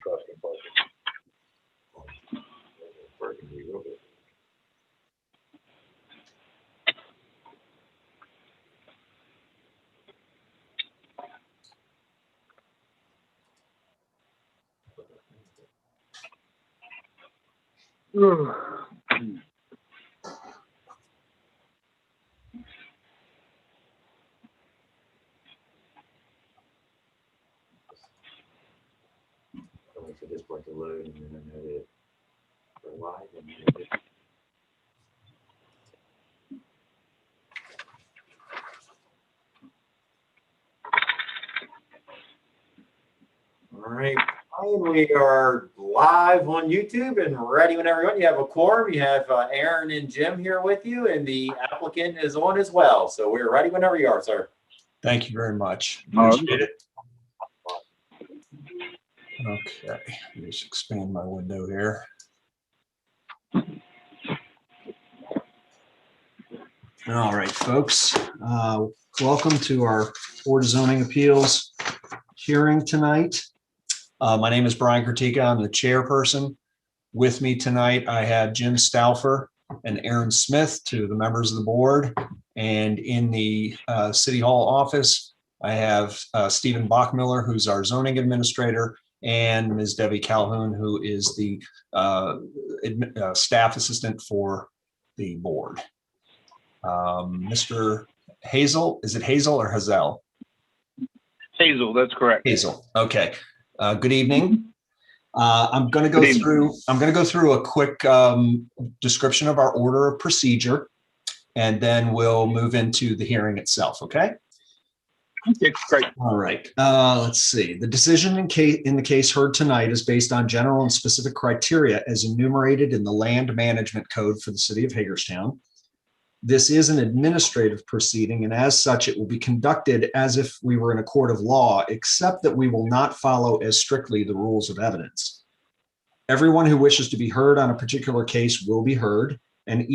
trusting parking. Wait for this part to load, and then I know that we're live. And all right, we are live on YouTube and ready when everyone. You have a quorum. You have Aaron and Jim here with you, and the applicant is on as well. So we're ready whenever you are, sir. Thank you very much. Appreciate it. Okay, let me just expand my window here. All right, folks. Welcome to our Board of Zoning Appeals hearing tonight. My name is Brian Kritika. I'm the chairperson. With me tonight, I have Jim Stauffer and Aaron Smith, two of the members of the board. And in the City Hall office, I have Stephen Bachmiller, who's our zoning administrator, and Ms. Debbie Calhoun, who is the staff assistant for the board. Mr. Hazel, is it Hazel or Hazel? Hazel, that's correct. Hazel. Okay. Good evening. I'm going to go through a quick description of our order of procedure, and then we'll move into the hearing itself. Okay. Okay, great. All right. Let's see. The decision in the case heard tonight is based on general and specific criteria as enumerated in the Land Management Code for the City of Hagerstown. This is an administrative proceeding, and as such, it will be conducted as if we were in a court of law, except that we will not follow as strictly the rules of evidence. Everyone who wishes to be heard on a particular case will be heard, and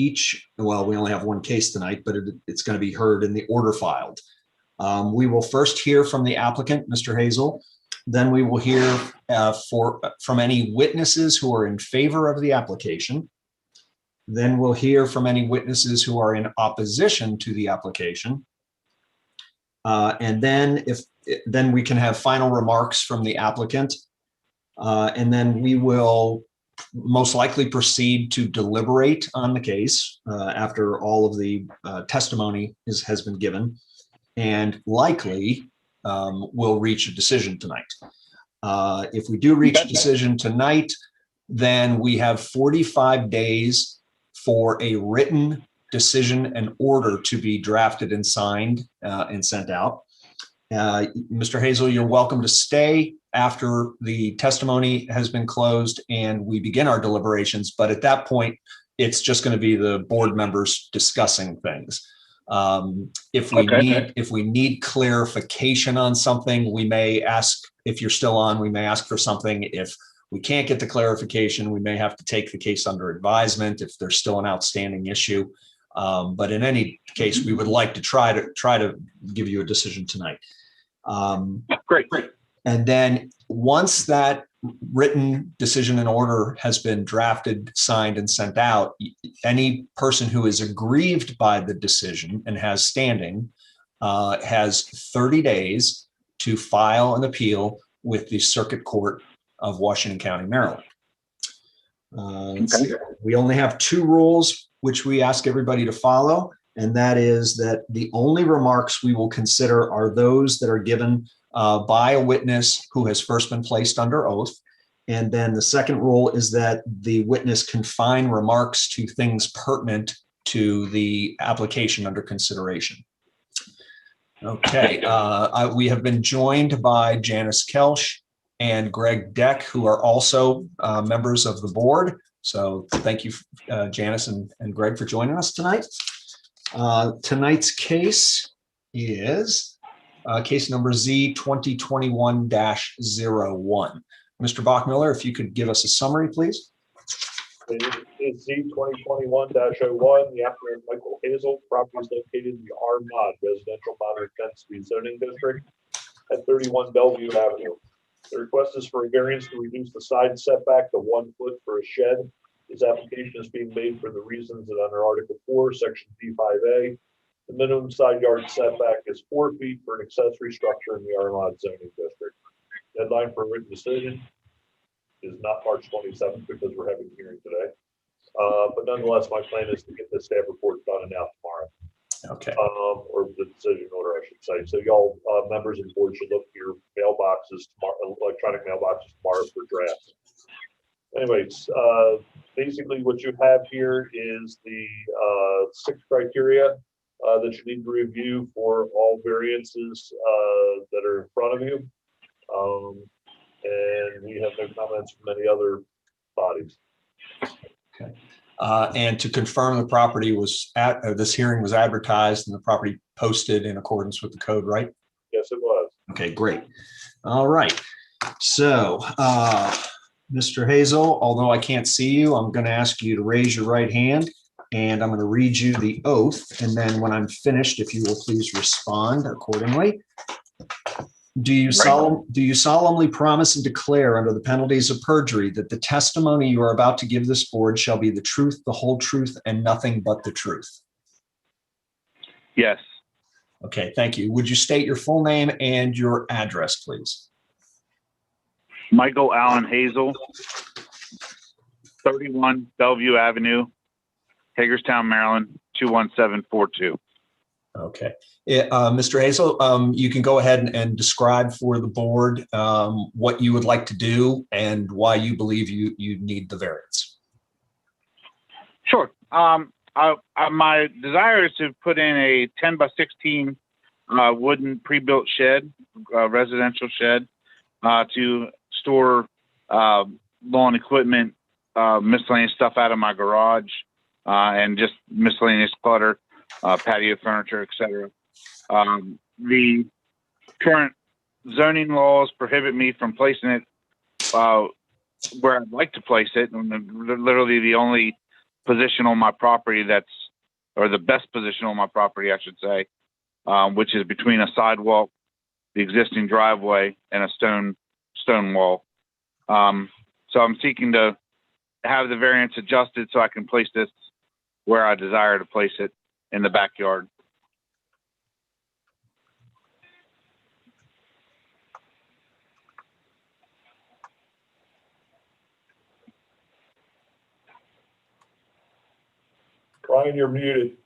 well, we only have one case tonight, but it's going to be heard in the order filed. We will first hear from the applicant, Mr. Hazel. Then we will hear from any witnesses who are in favor of the application. Then we'll hear from any witnesses who are in opposition to the application. And then we can have final remarks from the applicant. And then we will most likely proceed to deliberate on the case after all of the testimony has been given, and likely we'll reach a decision tonight. If we do reach a decision tonight, then we have 45 days for a written decision and order to be drafted and signed and sent out. Mr. Hazel, you're welcome to stay after the testimony has been closed and we begin our deliberations. But at that point, it's just going to be the board members discussing things. If we need clarification on something, we may ask, if you're still on, we may ask for something. If we can't get the clarification, we may have to take the case under advisement if there's still an outstanding issue. But in any case, we would like to try to give you a decision tonight. Great. And then once that written decision and order has been drafted, signed, and sent out, any person who is aggrieved by the decision and has standing has 30 days to file an appeal with the Circuit Court of Washington County, Maryland. We only have two rules which we ask everybody to follow, and that is that the only remarks we will consider are those that are given by a witness who has first been placed under oath. And then the second rule is that the witness confine remarks to things pertinent to the application under consideration. Okay, we have been joined by Janice Kelsch and Greg Deck, who are also members of the board. So thank you, Janice and Greg, for joining us tonight. Tonight's case is case number Z 2021-01. Mr. Bachmiller, if you could give us a summary, please. It's Z 2021-01. The applicant Michael Hazel. Property is located in the R-Mod Residential Moderate Density Zoning District at 31 Bellevue Avenue. The request is for a variance to reduce the side setback to 1 foot for a shed. This application is being made for the reasons that under Article 4, Section D5A, the minimum side yard setback is 4 feet for an accessory structure in the R-Mod zoning district. Deadline for a written decision is not March 27th because we're having a hearing today. But nonetheless, my plan is to get the staff report done and out tomorrow. Okay. Or the decision order, I should say. So y'all, members and board should look at your mailboxes tomorrow, electronic mailboxes tomorrow for drafts. Anyways, basically what you have here is the 6 criteria that you need to review for all variances that are in front of you. And we have no comments from any other bodies. Okay. And to confirm, the property was this hearing was advertised and the property posted in accordance with the code, right? Yes, it was. Okay, great. All right. So, Mr. Hazel, although I can't see you, I'm going to ask you to raise your right hand and I'm going to read you the oath. And then when I'm finished, if you will please respond accordingly. Do you solemnly promise and declare under the penalties of perjury that the testimony you are about to give this board shall be the truth, the whole truth, and nothing but the truth? Yes. Okay, thank you. Would you state your full name and your address, please? Michael Allen Hazel, 31 Bellevue Avenue, Hagerstown, Maryland, 21742. Okay. Mr. Hazel, you can go ahead and describe for the board what you would like to do and why you believe you need the variance. Sure. My desire is to put in a 10 by 16 wooden pre-built shed, residential shed, to store lawn equipment, miscellaneous stuff out of my garage, and just miscellaneous clutter, patio furniture, etc. The current zoning laws prohibit me from placing it where I'd like to place it. And literally the only position on my property or the best position on my property, I should say, which is between a sidewalk, the existing driveway, and a stone wall. So I'm seeking to have the variance adjusted so I can place this where I desire to place it in the backyard. Brian, you're muted.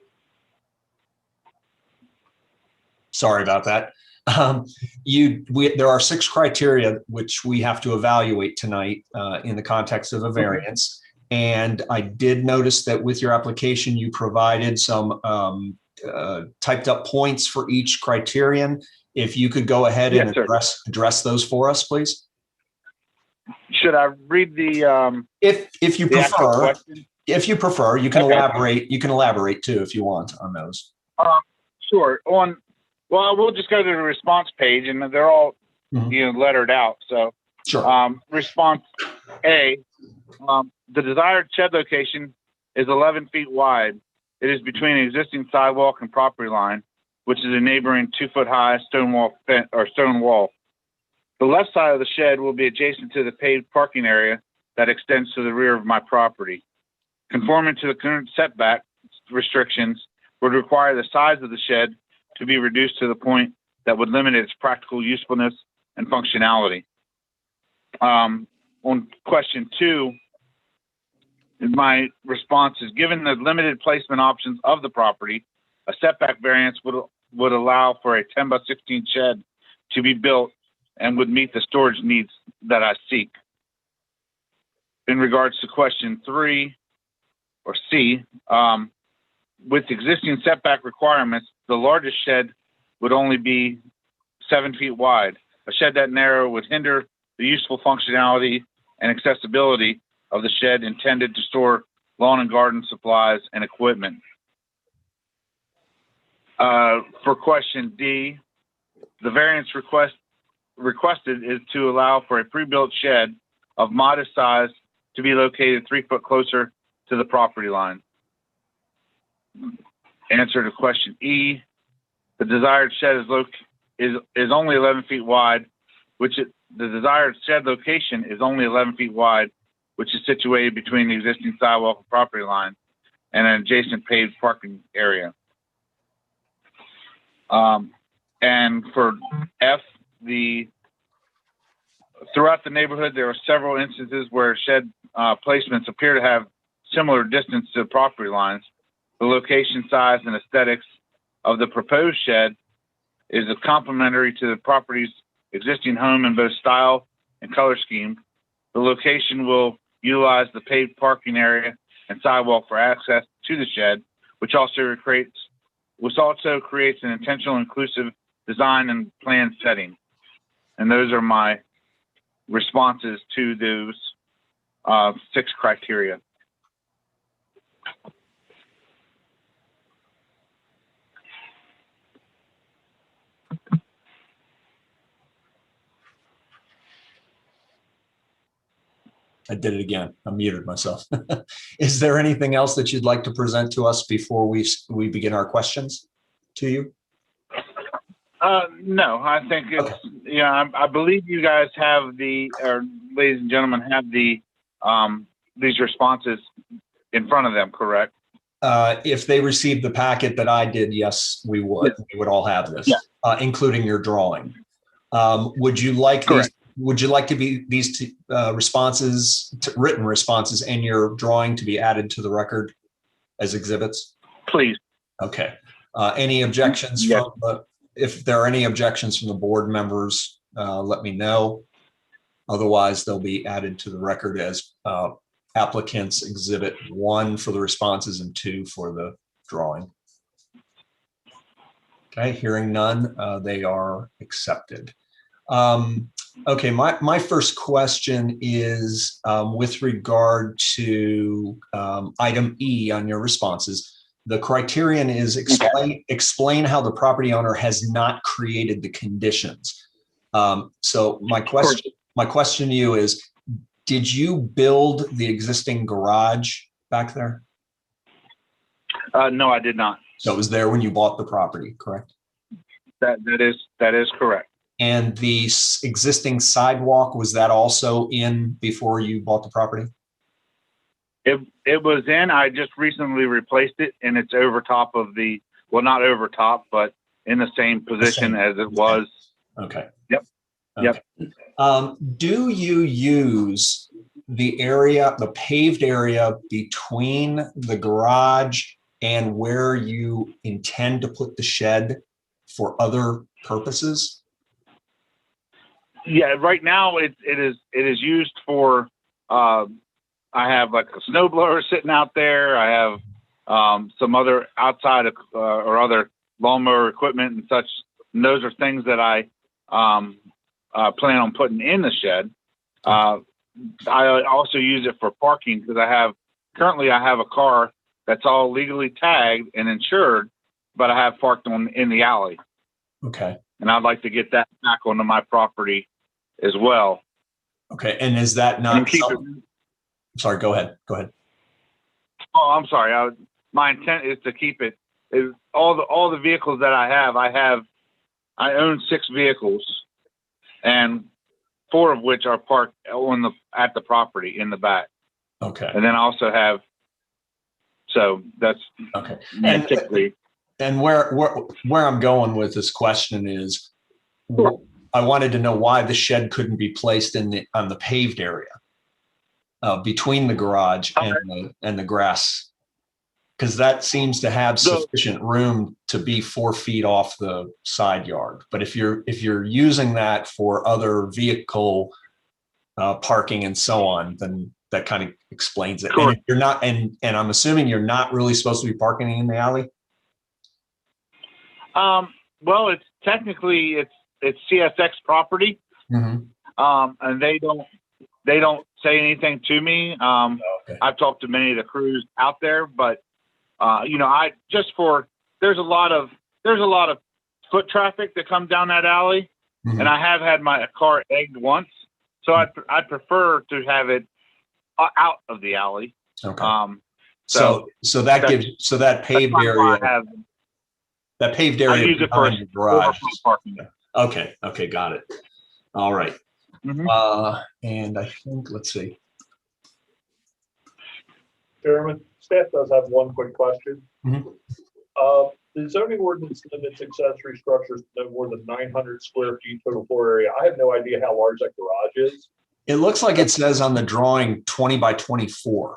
Sorry about that. There are 6 criteria which we have to evaluate tonight in the context of a variance. And I did notice that with your application, you provided some typed up points for each criterion. If you could go ahead and address those for us, please. Should I read the if you prefer, you can Okay. elaborate. You can elaborate too if you want on those. Sure. Well, we'll just go to the response page, and they're all lettered out. So, Sure. Response A: the desired shed location is 11 feet wide. It is between an existing sidewalk and property line, which is a neighboring 2-foot-high stone wall. The left side of the shed will be adjacent to the paved parking area that extends to the rear of my property. Conforming to the current setback restrictions would require the size of the shed to be reduced to the point that would limit its practical usefulness and functionality. On question 2, my response is, given the limited placement options of the property, a setback variance would allow for a 10 by 16 shed to be built and would meet the storage needs that I seek. In regards to question 3, or C, with existing setback requirements, the largest shed would only be 7 feet wide. A shed that narrow would hinder the useful functionality and accessibility of the shed intended to store lawn and garden supplies and equipment. For question D, the variance requested is to allow for a pre-built shed of modest size to be located 3 foot closer to the property line. Answer to question E, the desired shed is only 11 feet wide, which the desired shed location is only 11 feet wide, which is situated between the existing sidewalk and property line and an adjacent paved parking area. And for F, throughout the neighborhood, there are several instances where shed placements appear to have similar distance to property lines. The location, size, and aesthetics of the proposed shed is complementary to the property's existing home in both style and color scheme. The location will utilize the paved parking area and sidewalk for access to the shed, which also creates an intentional, inclusive design and plan setting. And those are my responses to those 6 criteria. I did it again. I muted myself. Is there anything else that you'd like to present to us before we begin our questions to you? No, I think it's, I believe you guys have or ladies and gentlemen have these responses in front of them, correct? If they received the packet that I did, yes, we would. Yes. We would all have this, Yeah. Including your drawing. Would you like Correct. Would you like to be these responses, written responses, and your drawing to be added to the record as exhibits? Please. Okay. Any objections Yes. if there are any objections from the board members, let me know. Otherwise, they'll be added to the record as applicants exhibit 1 for the responses and 2 for the drawing. Okay, hearing none, they are accepted. Okay, my first question is with regard to item E on your responses. The criterion is explain how the property owner has not created the conditions. So my question to you is, did you build the existing garage back there? No, I did not. So it was there when you bought the property, correct? That is correct. And the existing sidewalk, was that also in before you bought the property? It was in. I just recently replaced it, and it's over top of not over top, but in the same position as it was. Okay. Yep. Okay. Yep. Do you use the paved area between the garage and where you intend to put the shed for other purposes? Yeah, right now it is used for. I have like a snow blower sitting out there. I have some other outside or other lawnmower equipment and such. And those are things that I plan on putting in the shed. I also use it for parking because currently I have a car that's all legally tagged and insured, but I have parked in the alley. Okay. And I'd like to get that back onto my property as well. Okay. And is that not sorry, go ahead. Oh, I'm sorry. My intent is to keep it. All the vehicles that I own 6 vehicles, and 4 of which are parked at the property in the back. Okay. And then I also have. So that's okay. typically. And where I'm going with this question is, I wanted to know why the shed couldn't be placed on the paved area between the garage and the grass, because that seems to have sufficient room to be 4 feet off the side yard. But if you're using that for other vehicle parking and so on, then that kind of explains it. Cool. And if you're not, and I'm assuming you're not really supposed to be parking in the alley. Well, it's technically it's CSX property, Mm-hmm. and they don't say anything to me. Okay. I've talked to many of the crews out there, but there's a lot of foot traffic that comes down that alley, Mm-hmm. and I have had my car egged once, so I'd prefer to have it out of the alley. Okay. So that paved area. That paved area I use it for behind the garage. parking. Okay, got it. All right. And I think, let's see. Chairman, staff does have one quick question. Mhm. The zoning ordinance limits accessory structures to no more than 900 square feet total floor area. I have no idea how large that garage is. It looks like it says on the drawing 20 by 24.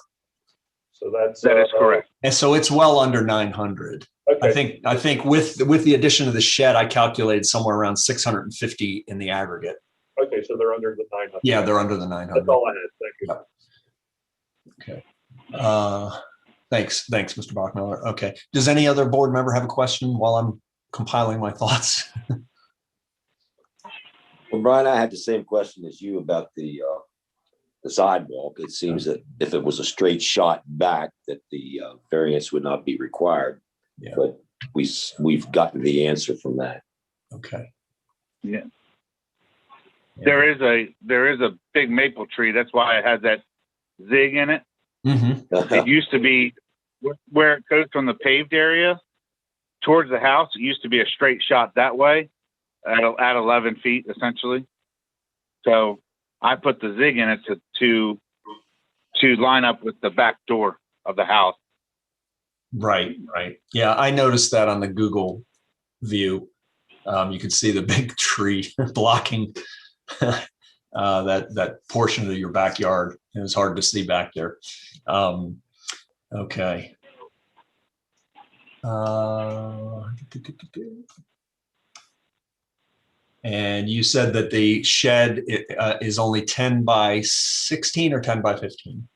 So that's. That is correct. And so it's well under 900. Okay. I think with the addition of the shed, I calculated somewhere around 650 in the aggregate. Okay, so they're under the 900. Yeah, they're under the 900. That's all I had. Thank you. Okay. Thanks, Mr. Bachmiller. Okay. Does any other board member have a question while I'm compiling my thoughts? Well, Brian, I had the same question as you about the sidewalk. It seems that if it was a straight shot back, that the variance would not be required. Yeah. But we've gotten the answer from that. Okay. Yeah. There is a big maple tree. That's why it has that zig in it. Mm-hmm. It used to be where it goes from the paved area towards the house. It used to be a straight shot that way at 11 feet, essentially. So I put the zig in it to line up with the back door of the house. Right. Yeah, I noticed that on the Google view. You could see the big tree blocking that portion of your backyard. It was hard to see back there. Okay. And you said that the shed is only 10 by 16 or 10 by 15?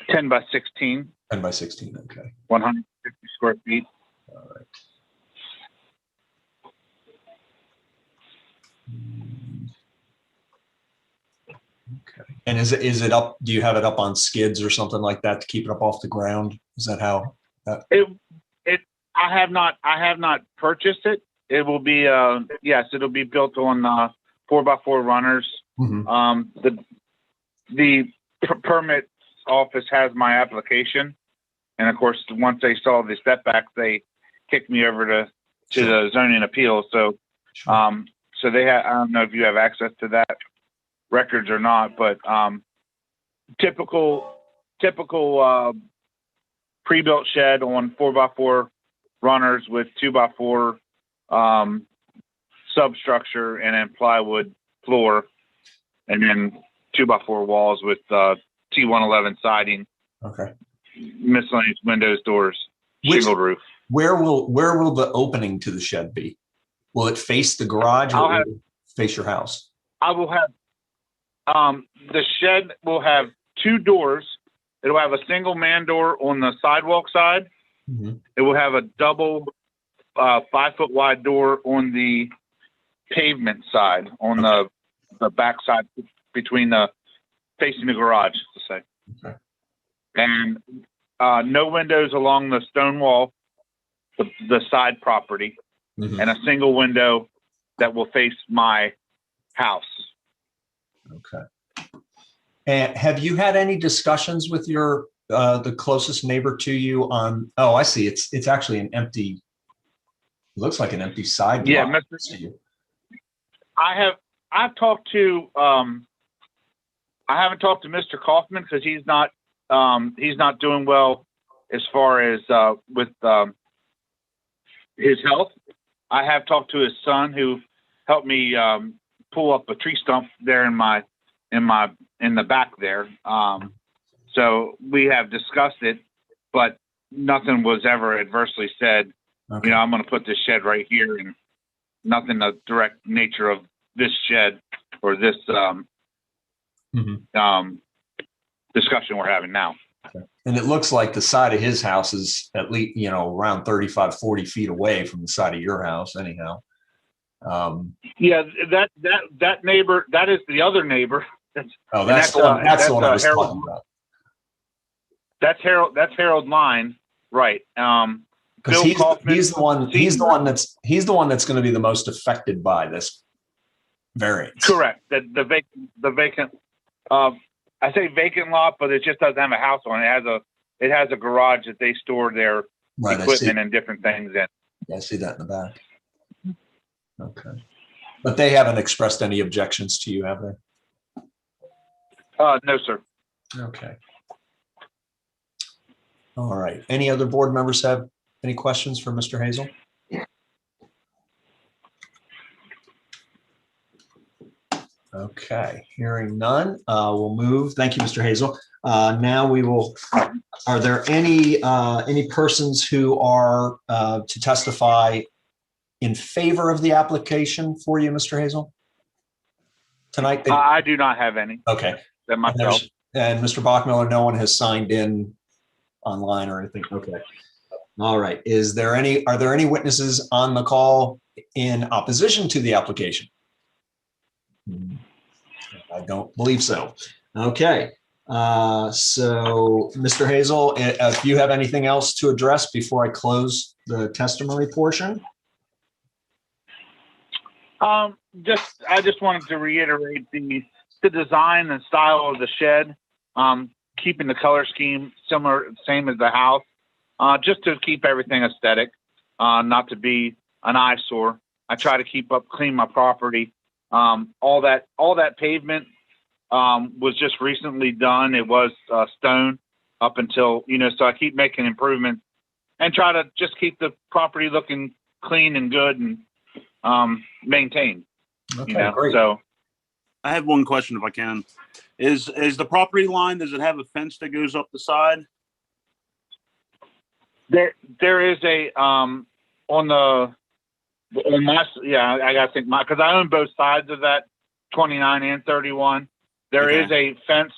10 by 16. 10 by 16, okay. 150 square feet. All right. Okay. And is it up? Do you have it up on skids or something like that to keep it up off the ground? Is that how? I have not purchased it. It will be yes, it'll be built on 4x4 runners. Mm-hmm. The permit office has my application, and of course, once they saw the setback, they kicked me over to the zoning appeal. So, so they have. I don't know if you have access to that records or not, but typical pre-built shed on 4x4 runners with 2x4 substructure and then plywood floor, and then 2x4 walls with T111 siding. Okay. Miscellaneous windows, doors, shingled roof. Where will the opening to the shed be? Will it face the garage or will it face your house? I will have the shed will have two doors. It'll have a single man door on the sidewalk side. Mm-hmm. It will have a double 5-foot wide door on the pavement side, on the back side between the facing the garage, to say. Okay. And no windows along the stone wall, the side property, Mm-hmm. and a single window that will face my house. Okay. And have you had any discussions with your the closest neighbor to you on? Oh, I see. It's actually an empty. It looks like an empty side. Yeah, lot to you. I've talked to I haven't talked to Mr. Kaufman because he's not doing well as far as with his health. I have talked to his son, who helped me pull up a tree stump there in the back there. So we have discussed it, but nothing was ever adversely said. Okay. You know, I'm going to put this shed right here, and nothing the direct nature of this shed or this discussion we're having now. And it looks like the side of his house is at least, around 35, 40 feet away from the side of your house anyhow. Yeah, that neighbor, that is the other neighbor. That's the one I was talking about. That's Harold Line, right. Because he's the one that's going to be the most affected by this variance. Correct. The vacant I say vacant lot, but it just doesn't have a house on it. It has a garage that they store their equipment and different things in. Yeah, I see that in the back. Okay. But they haven't expressed any objections to you, have they? No, sir. Okay. All right. Any other board members have any questions for Mr. Hazel? Okay, hearing none, we'll move. Thank you, Mr. Hazel. Now we will, are there any persons who are to testify in favor of the application for you, Mr. Hazel? Tonight? I do not have any. Okay. That myself. And Mr. Bachmiller, no one has signed in online or anything? Okay. All right. Are there any witnesses on the call in opposition to the application? I don't believe so. Okay. So Mr. Hazel, if you have anything else to address before I close the testimony portion? I just wanted to reiterate the design and style of the shed, keeping the color scheme same as the house, just to keep everything aesthetic, not to be an eyesore. I try to clean my property. All that pavement was just recently done. It was stone up until, so I keep making improvements and try to just keep the property looking clean and good and maintained. Okay, great. So I have one question if I can. Is the property line, does it have a fence that goes up the side? there is a on my, I gotta think because I own both sides of that 29 and 31. There is a fence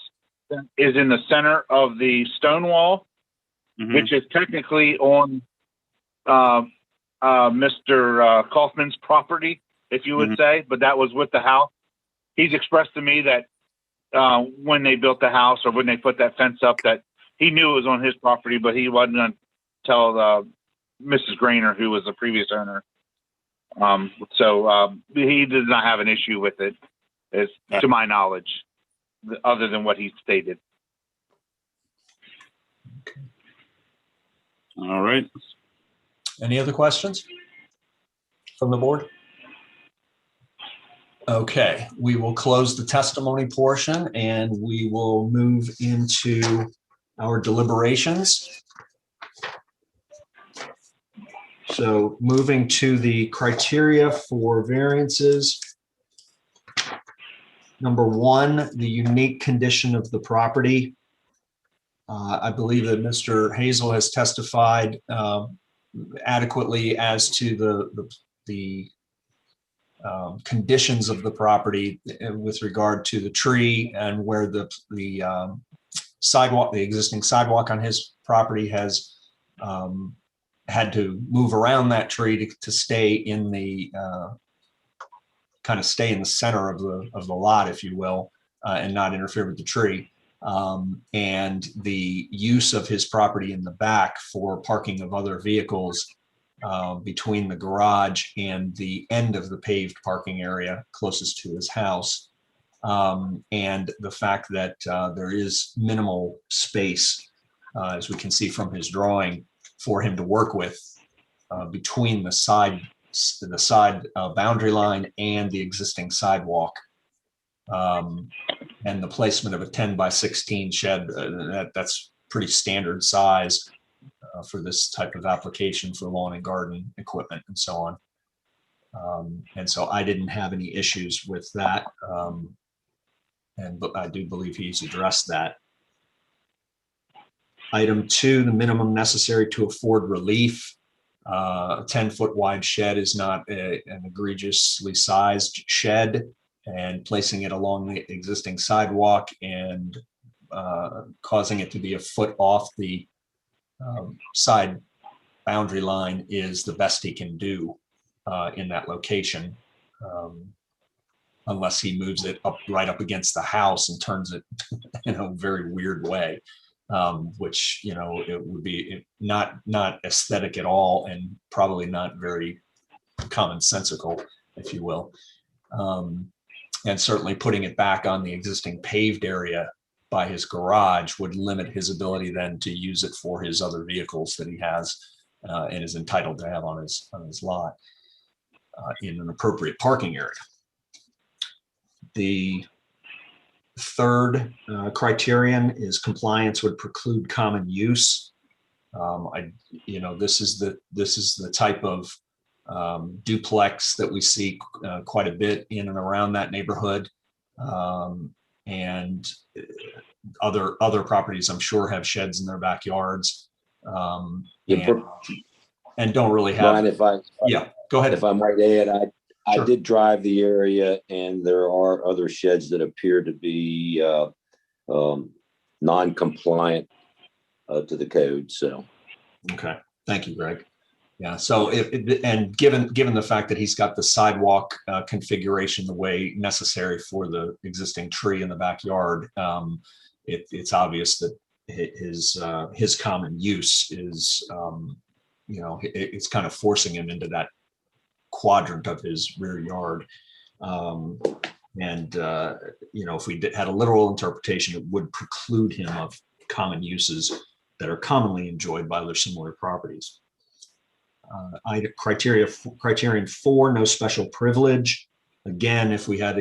that is in the center of the stone wall, which is technically on Mr. Kaufman's property, if you would say, but that was with the house. He's expressed to me that when they built the house or when they put that fence up, that he knew it was on his property, but he wasn't going to tell Mrs. Grainer, who was the previous owner. So he does not have an issue with it, to my knowledge, other than what he stated. All right. Any other questions from the board? Okay, we will close the testimony portion and we will move into our deliberations. So moving to the criteria for variances. Number one, the unique condition of the property. I believe that Mr. Hazel has testified adequately as to the conditions of the property with regard to the tree and where the sidewalk, the existing sidewalk on his property has had to move around that tree to stay in the kind of stay in the center of the lot, if you will, and not interfere with the tree. And the use of his property in the back for parking of other vehicles between the garage and the end of the paved parking area closest to his house. And the fact that there is minimal space, as we can see from his drawing, for him to work with between the side boundary line and the existing sidewalk. And the placement of a 10-by-16 shed, that's pretty standard size for this type of application for lawn and garden equipment and so on. And so I didn't have any issues with that. But I do believe he's addressed that. Item 2, the minimum necessary to afford relief. A 10-foot wide shed is not an egregiously sized shed, and placing it along the existing sidewalk and causing it to be a foot off the side boundary line is the best he can do in that location, unless he moves it right up against the house and turns it in a very weird way, which, it would be not aesthetic at all and probably not very commonsensical, if you will. And certainly putting it back on the existing paved area by his garage would limit his ability then to use it for his other vehicles that he has and is entitled to have on his lot in an appropriate parking area. The third criterion is compliance would preclude common use. This is the type of duplex that we see quite a bit in and around that neighborhood. And other properties, I'm sure, have sheds in their backyards. And don't really have. Brian, if I Go ahead. if I might add, I Sure. did drive the area, and there are other sheds that appear to be non-compliant to the code. So, Okay, thank you, Greg. Yeah, so given the fact that he's got the sidewalk configuration the way necessary for the existing tree in the backyard, it's obvious that his common use is, it's kind of forcing him into that quadrant of his rear yard. If we had a literal interpretation, it would preclude him of common uses that are commonly enjoyed by other similar properties. Criterion 4, no special privilege. Again, if we had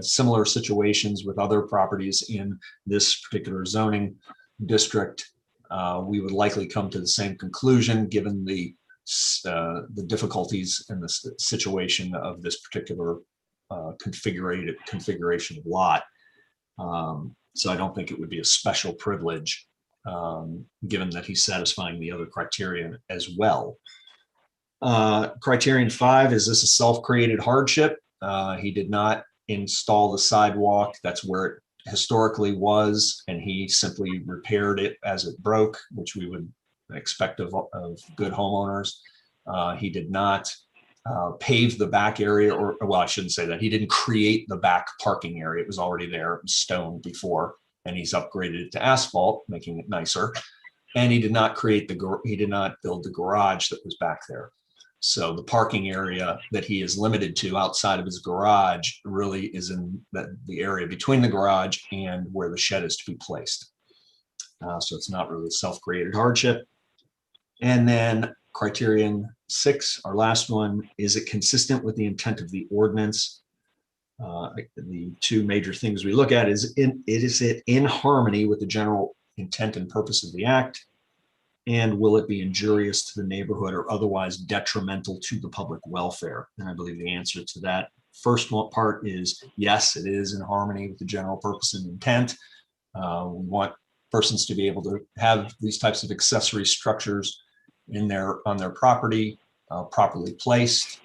similar situations with other properties in this particular zoning district, we would likely come to the same conclusion given the difficulties in the situation of this particular configuration of lot. So I don't think it would be a special privilege, given that he's satisfying the other criterion as well. Criterion 5, is this a self-created hardship? He did not install the sidewalk. That's where it historically was, and he simply repaired it as it broke, which we would expect of good homeowners. He did not pave the back area, well, I shouldn't say that. He didn't create the back parking area. It was already there, it was stone before, and he's upgraded it to asphalt, making it nicer. And he did not build the garage that was back there. So the parking area that he is limited to outside of his garage really is in the area between the garage and where the shed is to be placed. So it's not really a self-created hardship. And then Criterion 6, our last one, is it consistent with the intent of the ordinance? The two major things we look at is it in harmony with the general intent and purpose of the act? And will it be injurious to the neighborhood or otherwise detrimental to the public welfare? And I believe the answer to that first part is yes, it is in harmony with the general purpose and intent. We want persons to be able to have these types of accessory structures on their property, properly placed.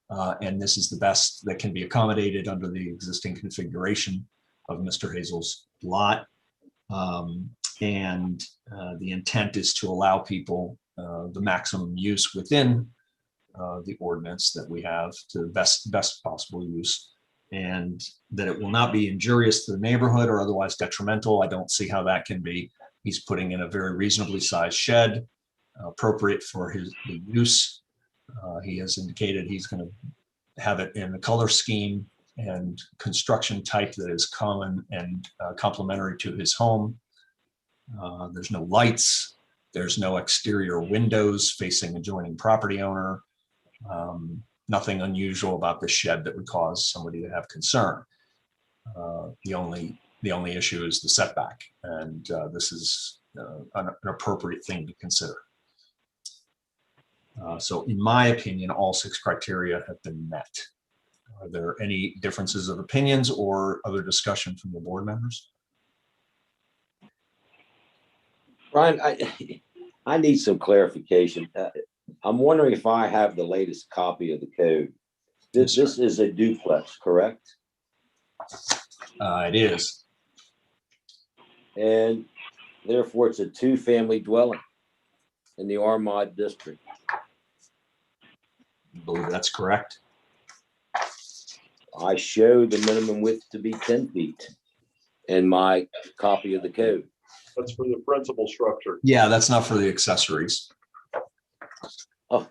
And this is the best that can be accommodated under the existing configuration of Mr. Hazel's lot. The intent is to allow people the maximum use within the ordinance that we have to the best possible use, and that it will not be injurious to the neighborhood or otherwise detrimental. I don't see how that can be. He's putting in a very reasonably sized shed, appropriate for the use. He has indicated he's going to have it in the color scheme and construction type that is common and complementary to his home. There's no lights. There's no exterior windows facing adjoining property owner. Nothing unusual about the shed that would cause somebody to have concern. The only issue is the setback, and this is an appropriate thing to consider. So in my opinion, all 6 criteria have been met. Are there any differences of opinions or other discussion from the board members? Brian, I need some clarification. I'm wondering if I have the latest copy of the code. This is a duplex, correct? It is. And therefore, it's a 2-family dwelling in the RMOD district. I believe that's correct. I show the minimum width to be 10 feet in my copy of the code. That's for the principal structure. Yeah, that's not for the accessories. Oh,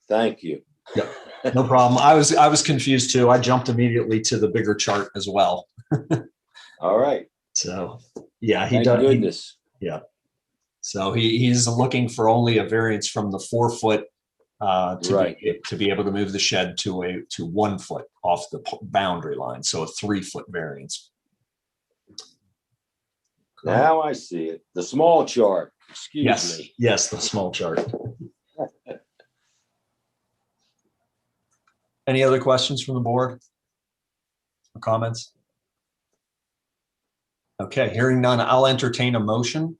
thank you. Yeah, no problem. I was confused too. I jumped immediately to the bigger chart as well. All right. So yeah, Thank goodness. So he's looking for only a variance from the 4-foot to be able to move the shed to 1 foot off the boundary line. So a 3-foot variance. Now I see it. The small chart, excuse me. Yes, the small chart. Any other questions from the board or comments? Okay, hearing none, I'll entertain a motion.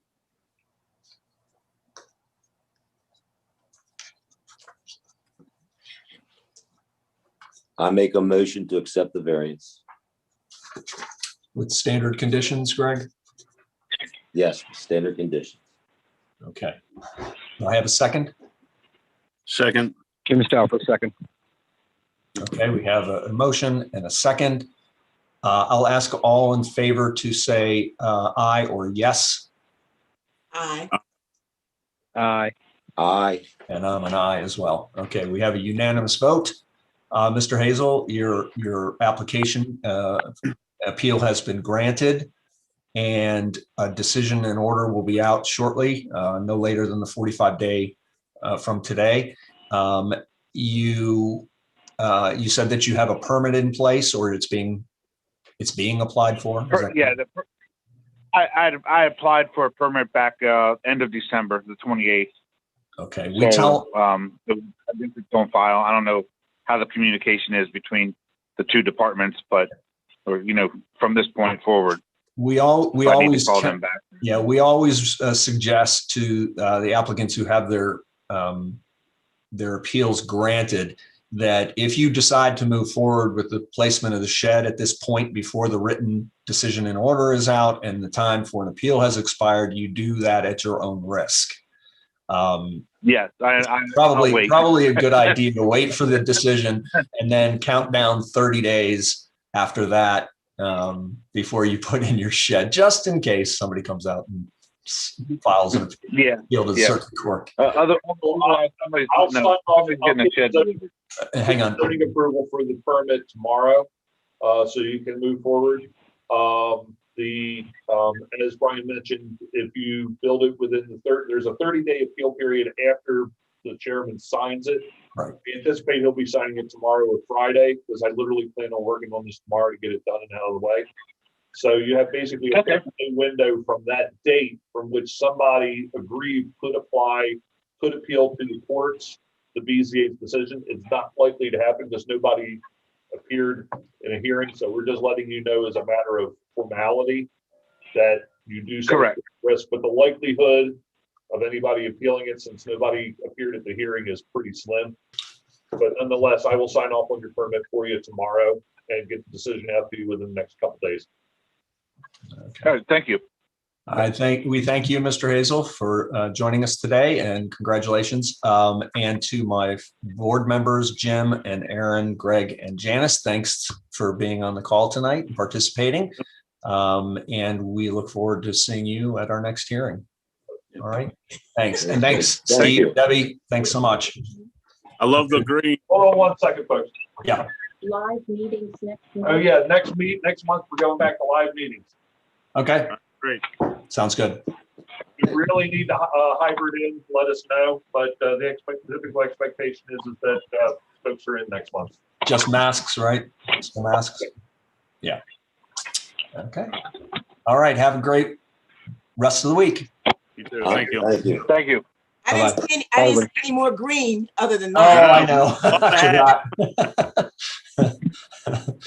I make a motion to accept the variance. With standard conditions, Greg? Yes, standard conditions. Okay. Do I have a second? Second. Jim Stalfo, second. Okay, we have a motion and a second. I'll ask all in favor to say aye or yes. Aye. Aye. Aye. And I'm an aye as well. Okay, we have a unanimous vote. Mr. Hazel, your application appeal has been granted, and a decision and order will be out shortly, no later than the 45-day from today. You said that you have a permit in place, or it's being applied for? Is that Yeah, I applied for a permit back end of December, the 28th. okay? I think it's on file. I don't know how the communication is between the two departments, but from this point forward, we I need to always call them back. Yeah, we always suggest to the applicants who have their appeals granted that if you decide to move forward with the placement of the shed at this point before the written decision and order is out and the time for an appeal has expired, you do that at your own risk. Yes, Probably I'll wait. probably a good idea to wait for the decision and then count down 30 days after that before you put in your shed, just in case somebody comes out and files an appeal to the circuit court. Otherwise, I'll sign off. somebody's getting a shed. Hang on. Zoning approval for the permit tomorrow, so you can move forward. And as Brian mentioned, if you build it within there's a 30-day appeal period after the chairman signs it. Right. We anticipate he'll be signing it tomorrow or Friday, because I literally plan on working on this tomorrow to get it done and out of the way. So you have basically a 30-day window from that date from which somebody aggrieved could appeal to the courts, the BZA's decision. It's not likely to happen because nobody appeared in a hearing. So we're just letting you know as a matter of formality that you do Correct. risk, but the likelihood of anybody appealing it, since nobody appeared at the hearing, is pretty slim. But nonetheless, I will sign off on your permit for you tomorrow and get the decision out to you within the next couple of days. Okay. All right, thank you. We thank you, Mr. Hazel, for joining us today, and congratulations. And to my board members, Jim and Aaron, Greg, and Janice, thanks for being on the call tonight and participating. And we look forward to seeing you at our next hearing. All right. Thanks. And thanks, Thank Steve, you. Debbie. Thanks so much. I love the green. Hold on one second, folks. Yeah. Live meetings next month. Oh yeah, next month we're going back to live meetings. Okay. Great. Sounds good. If you really need to hybrid in, let us know. But the typical expectation is that folks are in next month. Just masks, right? Just the masks. Yeah. Okay. All right. Have a great rest of the week. You too. Thank you. Thank you. Thank you. I didn't see any more green other than Oh, that. I know. I forgot.